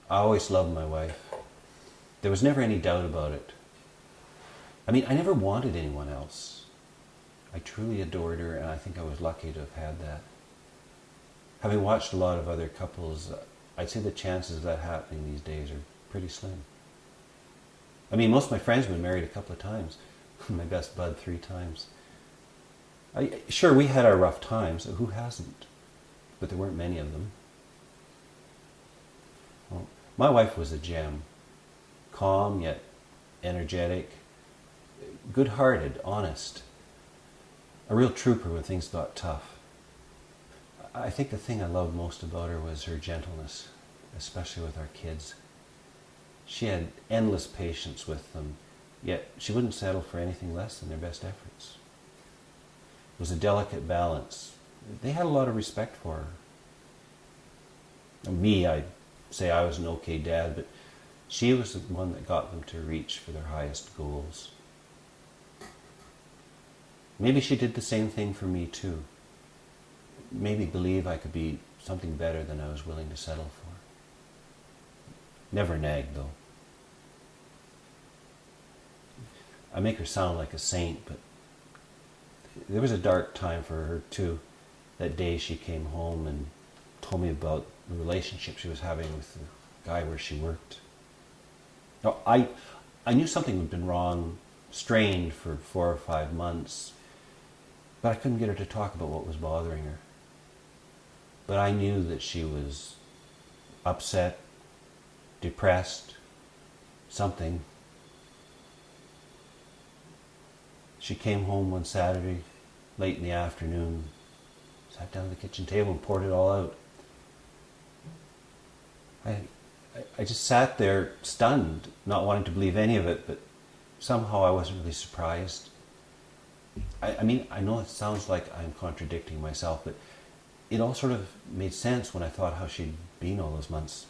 I always loved my wife. There was never any doubt about it. I mean, I never wanted anyone else. I truly adored her, and I think I was lucky to have had that. Having watched a lot of other couples, I'd say the chances of that happening these days are pretty slim. I mean, most of my friends have been married a couple of times. My best bud 3 times. Sure, we had our rough times. Who hasn't? But there weren't many of them. Well, my wife was a gem. Calm, yet energetic. Good-hearted, honest. A real trooper when things got tough. I think the thing I loved most about her was her gentleness, especially with our kids. She had endless patience with them, yet she wouldn't settle for anything less than their best efforts. It was a delicate balance. They had a lot of respect for her. Me, I'd say I was an okay dad, but she was the one that got them to reach for their highest goals. Maybe she did the same thing for me too. Maybe believe I could be something better than I was willing to settle for. Never nagged though. I make her sound like a saint, but there was a dark time for her too. That day she came home and told me about the relationship she was having with the guy where she worked. Now, I knew something had been wrong, strained for 4 or 5 months, but I couldn't get her to talk about what was bothering her. But I knew that she was upset, depressed, something. She came home one Saturday, late in the afternoon, sat down at the kitchen table and poured it all out. I just sat there stunned, not wanting to believe any of it, but somehow I wasn't really surprised. I mean, I know it sounds like I'm contradicting myself, but it all sort of made sense when I thought how she'd been all those months.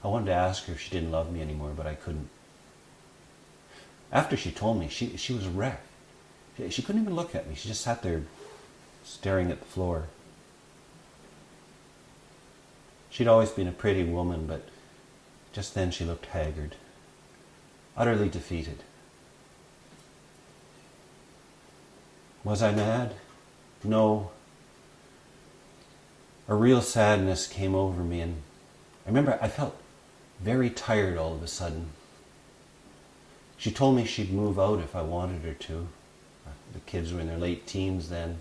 I wanted to ask her if she didn't love me anymore, but I couldn't. After she told me, she was a wreck. She couldn't even look at me. She just sat there staring at the floor. She'd always been a pretty woman, but just then she looked haggard, utterly defeated. Was I mad? No. A real sadness came over me, and I remember I felt very tired all of a sudden. She told me she'd move out if I wanted her to. The kids were in their late teens then.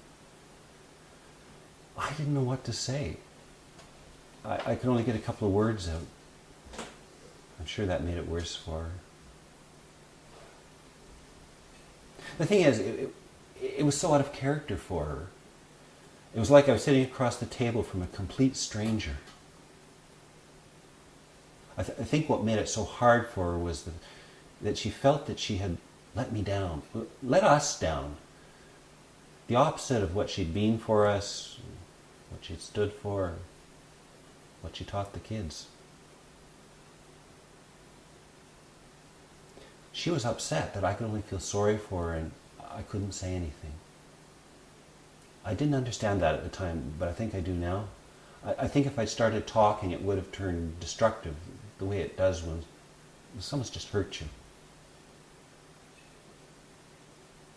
I didn't know what to say. I could only get a couple of words out. I'm sure that made it worse for her. The thing is, it was so out of character for her. It was like I was sitting across the table from a complete stranger. I think what made it so hard for her was that she felt that she had let me down, let us down. The opposite of what she'd been for us, what she'd stood for, what she taught the kids. She was upset that I could only feel sorry for her and I couldn't say anything. I didn't understand that at the time, but I think I do now. I think if I'd started talking, it would have turned destructive, the way it does when someone's just hurt you.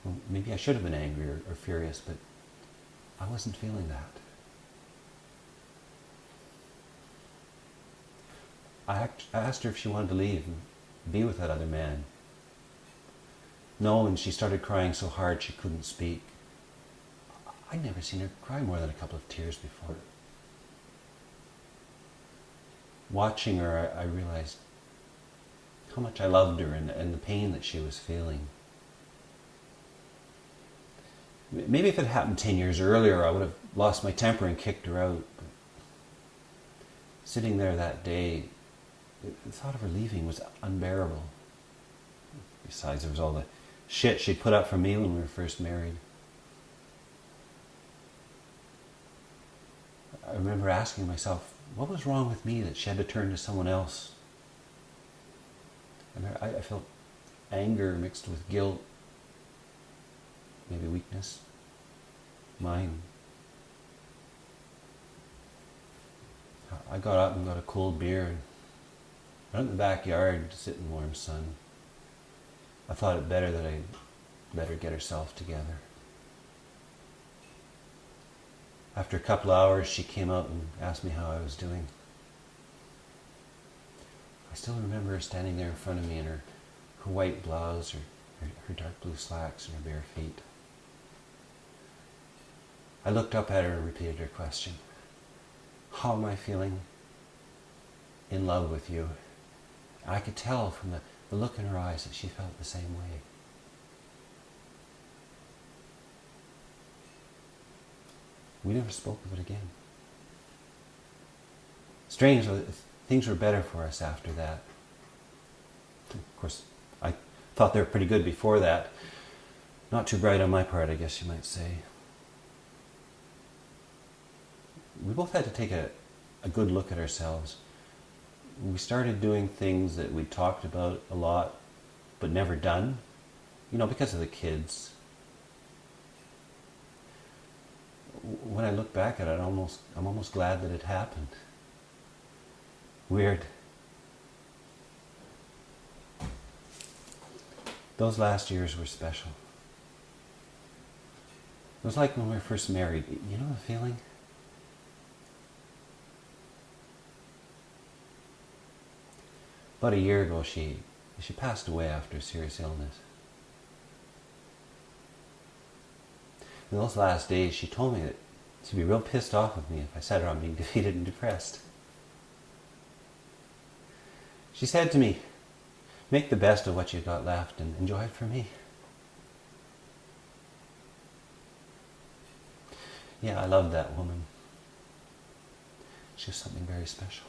Well, maybe I should have been angry or furious, but I wasn't feeling that. I asked her if she wanted to leave and be with that other man. No, and she started crying so hard she couldn't speak. I'd never seen her cry more than a couple of tears before. Watching her, I realized how much I loved her and the pain that she was feeling. Maybe if it happened 10 years earlier, I would have lost my temper and kicked her out. But sitting there that day, the thought of her leaving was unbearable. Besides, there was all the shit she'd put up for me when we were first married. I remember asking myself, what was wrong with me that she had to turn to someone else? I felt anger mixed with guilt, maybe weakness, mine. I got up and got a cold beer and went out in the backyard to sit in the warm sun. I thought it better that I let her get herself together. After a couple of hours, she came out and asked me how I was doing. I still remember her standing there in front of me in her white blouse, her dark blue slacks, and her bare feet. I looked up at her and repeated her question. How am I feeling? In love with you. And I could tell from the look in her eyes that she felt the same way. We never spoke of it again. Strange, things were better for us after that. Of course, I thought they were pretty good before that. Not too bright on my part, I guess you might say. We both had to take a good look at ourselves. We started doing things that we talked about a lot, but never done, because of the kids. When I look back at it, I'm almost glad that it happened. Weird. Those last years were special. It was like when we were first married. You know the feeling? About a year ago, she passed away after a serious illness. In those last days, she told me that she'd be real pissed off with me if I said her I'm being defeated and depressed. She said to me, make the best of what you've got left and enjoy it for me. Yeah, I loved that woman. She was something very special.